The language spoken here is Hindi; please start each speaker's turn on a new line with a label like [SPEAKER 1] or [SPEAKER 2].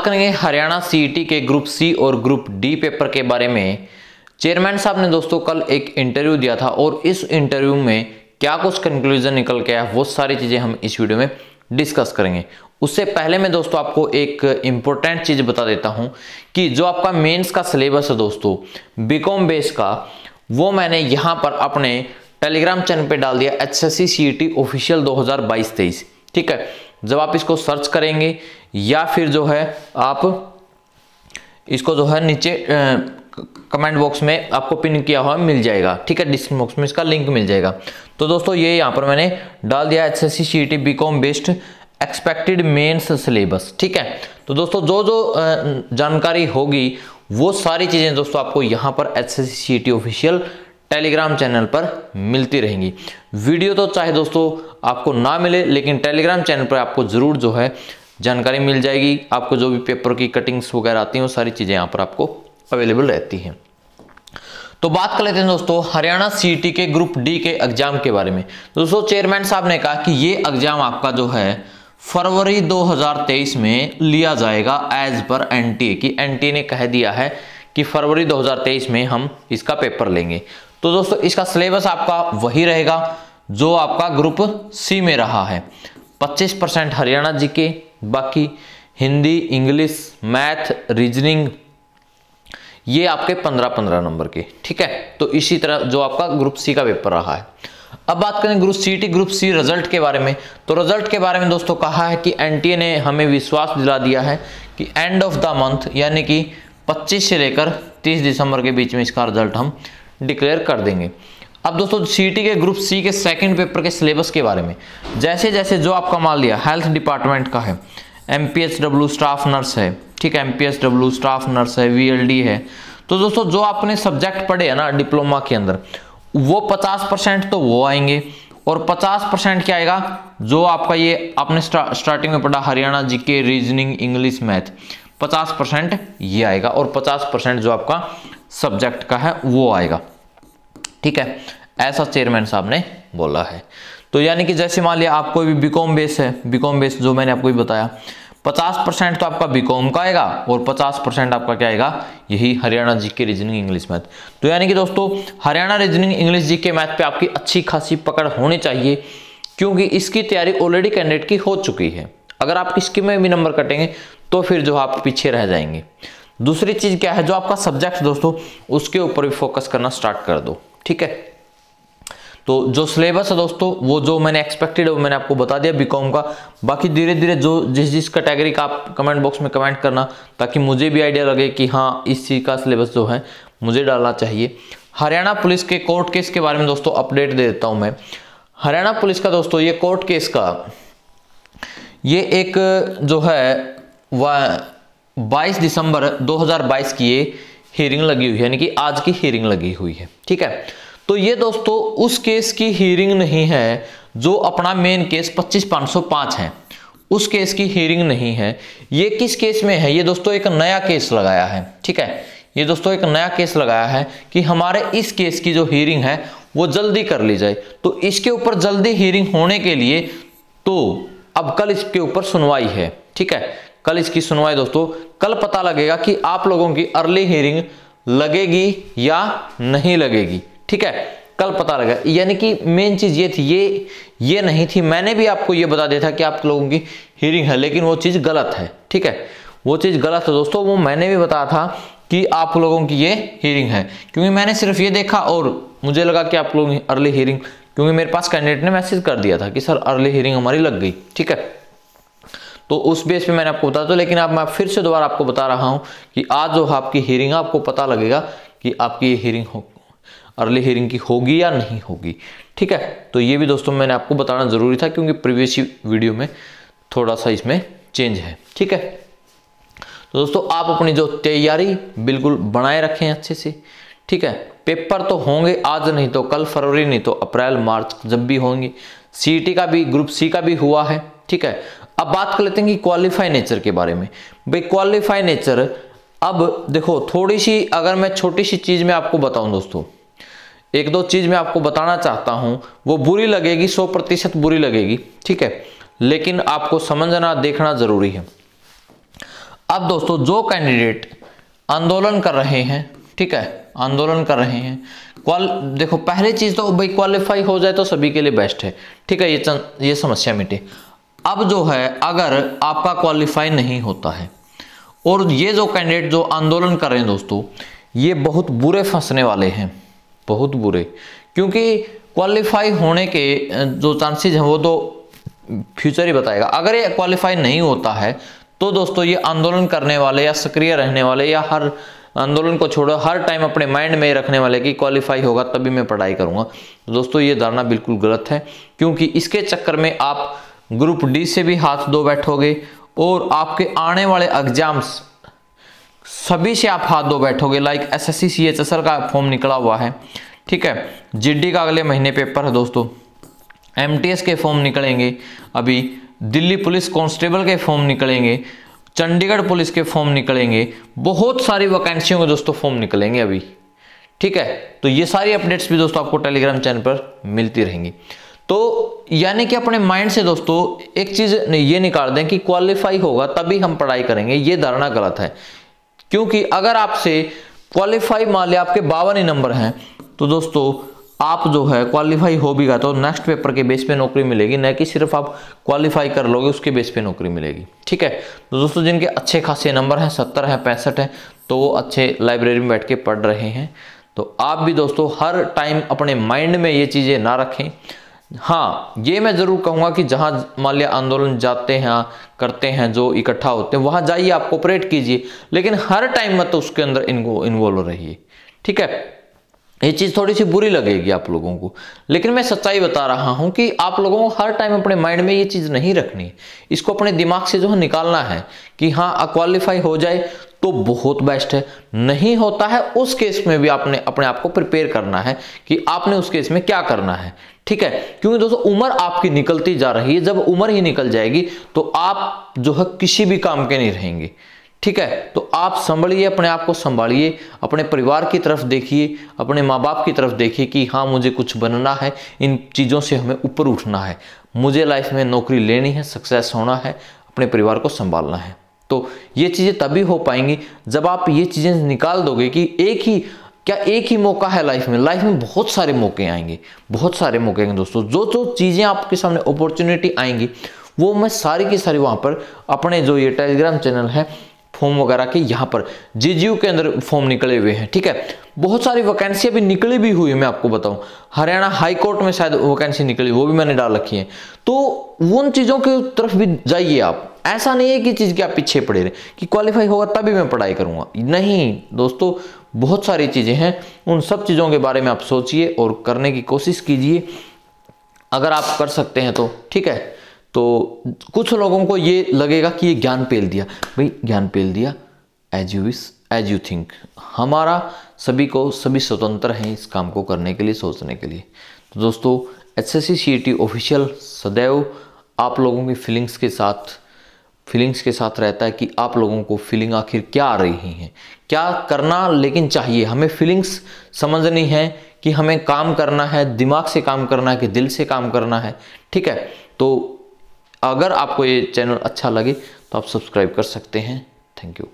[SPEAKER 1] करेंगे हरियाणा सीईटी के ग्रुप सी और ग्रुप डी पेपर के बारे में। चेयरमैन साहब ने दोस्तों कल एक इंटरव्यू दिया था और इस इंटरव्यू में क्या कुछ कंक्लूजन निकल के आया वो सारी चीजें हम इस वीडियो में डिस्कस करेंगे। उससे पहले मैं दोस्तों आपको एक इंपॉर्टेंट चीज बता देता हूं कि जो आपका मेंस का सिलेबस है दोस्तों बीकॉम बेस का, वो मैंने यहां पर अपने टेलीग्राम चैनल पे डाल दिया एचएससी सीईटी ऑफिशियल 2022-23। ठीक है, जब आप इसको सर्च करेंगे या फिर जो है आप इसको जो है नीचे कमेंट बॉक्स में आपको पिन किया हुआ मिल जाएगा। ठीक है, डिस्क्रिप्शन बॉक्स में इसका लिंक मिल जाएगा। तो दोस्तों ये यहाँ पर मैंने डाल दिया HSC CET BCom based expected mains syllabus. ठीक है, तो दोस्तों जो जो जानकारी होगी वो सारी चीजें दोस्तों आपको यहाँ पर HSC CET official Telegram channel पर मिलती रहेंगी। वीडियो तो चाहे दोस्तों आपको ना मिले, लेकिन टेलीग्राम चैनल पर आपको जरूर जो है जानकारी मिल जाएगी। आपको जो भी पेपर की कटिंग्स वगैरह आती हैं वो सारी चीजें यहाँ पर आपको अवेलेबल रहती हैं। तो बात कर लेते हैं दोस्तों हरियाणा सीईटी के ग्रुप डी के एग्जाम के बारे में। दोस्तों चेयरमैन साहब ने कहा कि ये एग्जाम आपका जो है फरवरी 2023 में लिया जाएगा एज पर एनटीए की। एनटीए ने कह दिया है कि फरवरी 2023 में हम इसका पेपर लेंगे। तो दोस्तों इसका सिलेबस आपका वही रहेगा जो आपका ग्रुप सी में रहा है। 25% हरियाणा जीके, बाकी हिंदी, इंग्लिश, मैथ, रीजनिंग, ये आपके 15-15 नंबर के। ठीक है, तो इसी तरह जो आपका ग्रुप सी का पेपर रहा है। अब बात करें group CET group C result के बारे में। तो रिजल्ट के बारे में दोस्तों कहा है कि एनटीए ने हमें विश्वास दिला दिया है कि एंड ऑफ द मंथ यानी कि 25 से लेकर 30 दिसंबर के बीच में इसका रिजल्ट हम डिक्लेयर कर देंगे। अब दोस्तों सीईटी के ग्रुप सी के सेकंड पेपर के सिलेबस के बारे में, जैसे जैसे जो आपका मान लिया हेल्थ डिपार्टमेंट का है, एमपीएचडब्ल्यू स्टाफ नर्स है, ठीक है, एमपीएचडब्ल्यू स्टाफ नर्स है, वीएलडी है। तो दोस्तों जो आपने सब्जेक्ट पढ़े है ना डिप्लोमा के अंदर, वो 50% तो वो आएंगे और 50% क्या आएगा जो आपका ये आपने स्टार्टिंग में पढ़ा Haryana GK, reasoning, English, math, 50% ये आएगा और 50% जो आपका सब्जेक्ट का है वो आएगा। ठीक है, ऐसा चेयरमैन साहब ने बोला है। तो यानी कि जैसे मान लिया आपको भी बीकॉम बेस है, बीकॉम बेस जो मैंने आपको भी बताया 50% तो आपका बीकॉम का आएगा और 50% आपका क्या आएगा यही Haryana GK, reasoning, English, math. तो यानी कि दोस्तों Haryana reasoning, English, GK, math पे आपकी अच्छी खासी पकड़ होनी चाहिए, क्योंकि इसकी तैयारी ऑलरेडी कैंडिडेट की हो चुकी है। अगर आप इसके में भी नंबर कटेंगे तो फिर जो आप पीछे रह जाएंगे। दूसरी चीज क्या है, जो आपका सब्जेक्ट दोस्तों उसके ऊपर भी फोकस करना स्टार्ट कर दो। ठीक है, तो जो सिलेबस है दोस्तों वो जो मैंने एक्सपेक्टेड है वो मैंने आपको बता दिया बीकॉम का। बाकी धीरे धीरे जो जिस कैटेगरी का आप कमेंट बॉक्स में कमेंट करना, ताकि मुझे भी आइडिया लगे कि हाँ इस चीज का सिलेबस जो है मुझे डालना चाहिए। हरियाणा पुलिस के कोर्ट केस के बारे में दोस्तों अपडेट दे देता हूं मैं। हरियाणा पुलिस का दोस्तों ये कोर्ट केस का ये एक जो है 22 दिसंबर 2022 की ये हियरिंग लगी हुई है, यानी कि आज की हियरिंग लगी हुई है। ठीक है, तो ये दोस्तों उस केस की हियरिंग नहीं है जो अपना मेन केस 25/505 है, उस केस की हियरिंग नहीं है। ये किस केस में है, ये दोस्तों एक नया केस लगाया है। ठीक है, ये दोस्तों एक नया केस लगाया है कि हमारे इस केस की जो हियरिंग है वो जल्दी कर ली जाए। तो इसके ऊपर जल्दी हियरिंग होने के लिए तो अब कल इसके ऊपर सुनवाई है। ठीक है, कल इसकी सुनवाई दोस्तों, कल पता लगेगा कि आप लोगों की अर्ली हियरिंग लगेगी या नहीं लगेगी। ठीक है, कल पता लगा। यानी कि मेन चीज ये थी, ये नहीं थी। मैंने भी आपको ये बता दिया था कि आप लोगों की हियरिंग है, लेकिन वो चीज गलत है। ठीक है, वो चीज गलत है दोस्तों, वो मैंने भी बताया था कि आप लोगों की ये हियरिंग है, क्योंकि मैंने सिर्फ ये देखा और मुझे लगा कि आप लोगों की अर्ली हियरिंग, क्योंकि मेरे पास कैंडिडेट ने मैसेज कर दिया था कि सर अर्ली हियरिंग हमारी लग गई। ठीक है, तो उस बेस पे मैंने आपको बता दो, लेकिन अब मैं फिर से दोबारा आपको बता रहा हूं कि आज जो आपकी हियरिंग आपको पता लगेगा कि आपकी ये हियरिंग अर्ली हियरिंग की होगी या नहीं होगी। ठीक है, तो ये भी दोस्तों मैंने आपको बताना जरूरी था, क्योंकि प्रीवियस वीडियो में थोड़ा सा इसमें चेंज है। ठीक है, तो दोस्तों आप अपनी जो तैयारी बिल्कुल बनाए रखें अच्छे से। ठीक है, पेपर तो होंगे आज नहीं तो कल, फरवरी नहीं तो अप्रैल, मार्च जब भी होंगे। सीईटी का भी ग्रुप सी का भी हुआ है। ठीक है, अब बात कर लेते हैं कि क्वालिफाई नेचर के बारे में। भाई क्वालिफाई नेचर, अब देखो थोड़ी सी अगर मैं छोटी सी चीज में आपको बताऊं दोस्तों, एक दो चीज मैं आपको बताना चाहता हूं, वो बुरी लगेगी, 100% बुरी लगेगी। ठीक है, लेकिन आपको समझना देखना जरूरी है। अब दोस्तों जो कैंडिडेट आंदोलन कर रहे हैं, ठीक है, आंदोलन कर रहे हैं, देखो पहली चीज तो भाई क्वालिफाई हो जाए तो सभी के लिए बेस्ट है, ठीक है, ये समस्या मिटे। अब जो है अगर आपका क्वालिफाई नहीं होता है, और ये जो कैंडिडेट जो आंदोलन कर रहे हैं दोस्तों, ये बहुत बुरे फंसने वाले हैं, बहुत बुरे, क्योंकि क्वालिफाई होने के जो चांसेस हैं वो तो फ्यूचर ही बताएगा। अगर ये क्वालिफाई नहीं होता है तो दोस्तों ये आंदोलन करने वाले या सक्रिय रहने वाले या हर आंदोलन को छोड़ो हर टाइम अपने माइंड में रखने वाले कि क्वालिफाई होगा तभी मैं पढ़ाई करूंगा, दोस्तों ये धारणा बिल्कुल गलत है। क्योंकि इसके चक्कर में आप ग्रुप डी से भी हाथ धो बैठोगे और आपके आने वाले एग्जाम्स सभी से आप हाथ धो बैठोगे। लाइक एसएससी सीएचएसएल का फॉर्म निकला हुआ है, ठीक है, जीडी का अगले महीने पेपर है दोस्तों, एमटीएस के फॉर्म निकलेंगे, अभी दिल्ली पुलिस कांस्टेबल के फॉर्म निकलेंगे, चंडीगढ़ पुलिस के फॉर्म निकलेंगे, बहुत सारी वैकेंसियों के दोस्तों फॉर्म निकलेंगे अभी, ठीक है। तो ये सारी अपडेट्स भी दोस्तों आपको टेलीग्राम चैनल पर मिलती रहेंगी। तो यानी कि अपने माइंड से दोस्तों एक चीज ये निकाल दें कि क्वालिफाई होगा तभी हम पढ़ाई करेंगे, ये धारणा गलत है। क्योंकि अगर आपसे क्वालिफाई मान लिया आपके 52 ही नंबर हैं तो दोस्तों आप जो है क्वालिफाई हो भी गया तो नेक्स्ट पेपर के बेस पे नौकरी मिलेगी, न कि सिर्फ आप क्वालिफाई कर लोगे उसके बेस पे नौकरी मिलेगी, ठीक है। तो दोस्तों जिनके अच्छे खासे नंबर हैं 70 हैं 65 हैं तो वो अच्छे लाइब्रेरी में बैठ के पढ़ रहे हैं। तो आप भी दोस्तों हर टाइम अपने माइंड में ये चीज़ें ना रखें। हाँ, ये मैं ज़रूर कहूँगा कि जहाँ मान लिया आंदोलन जाते हैं करते हैं जो इकट्ठा होते हैं वहाँ जाइए, आप कोऑपरेट कीजिए, लेकिन हर टाइम मत उसके अंदर इन्वॉल्व रहिए, ठीक है। ये चीज़ थोड़ी सी बुरी लगेगी आप लोगों को, लेकिन मैं सच्चाई बता रहा हूं कि आप लोगों को हर टाइम अपने माइंड में ये चीज़ नहीं रखनी, इसको अपने दिमाग से जो है निकालना है कि हाँ क्वालिफाई हो जाए तो बहुत बेस्ट है, नहीं होता है उस केस में भी आपने अपने आप को प्रिपेयर करना है कि आपने उस केस में क्या करना है, ठीक है। क्योंकि दोस्तों उम्र आपकी निकलती जा रही है, जब उम्र ही निकल जाएगी तो आप जो है किसी भी काम के नहीं रहेंगे, ठीक है। तो आप संभलिए, अपने आप को संभालिए, अपने परिवार की तरफ देखिए, अपने माँ बाप की तरफ देखिए कि हाँ मुझे कुछ बनना है, इन चीज़ों से हमें ऊपर उठना है, मुझे लाइफ में नौकरी लेनी है, सक्सेस होना है, अपने परिवार को संभालना है। तो ये चीज़ें तभी हो पाएंगी जब आप ये चीज़ें निकाल दोगे कि एक ही मौका है लाइफ में बहुत सारे मौके आएंगे, बहुत सारे मौके आएंगे दोस्तों। जो चीज़ें आपके सामने अपॉर्चुनिटी आएंगी वो मैं सारी की सारी वहाँ पर अपने जो ये टेलीग्राम चैनल है फॉर्म वगैरह के यहाँ पर जीजीयू के अंदर फॉर्म निकले हुए हैं, ठीक है। बहुत सारी वैकेंसी अभी निकली भी हुई है, मैं आपको बताऊं हरियाणा हाई कोर्ट में शायद वैकेंसी निकली, वो भी मैंने डाल रखी है। तो उन चीज़ों की तरफ भी जाइए आप, ऐसा नहीं है कि चीज़ के आप पीछे पड़े रहे कि क्वालिफाई होगा तभी मैं पढ़ाई करूंगा, नहीं दोस्तों, बहुत सारी चीज़ें हैं, उन सब चीज़ों के बारे में आप सोचिए और करने की कोशिश कीजिए। अगर आप कर सकते हैं तो ठीक है। तो कुछ लोगों को ये लगेगा कि ये ज्ञान पेल दिया, भाई ज्ञान पेल दिया, as you wish as you think, हमारा सभी स्वतंत्र हैं इस काम को करने के लिए, सोचने के लिए। तो दोस्तों एसएससी सीईटी ऑफिशियल सदैव आप लोगों की फीलिंग्स के साथ रहता है कि आप लोगों को फीलिंग आखिर क्या आ रही है, क्या करना लेकिन चाहिए, हमें फीलिंग्स समझनी है कि हमें काम करना है, दिमाग से काम करना है कि दिल से काम करना है, ठीक है। तो अगर आपको ये चैनल अच्छा लगे तो आप सब्सक्राइब कर सकते हैं। Thank you.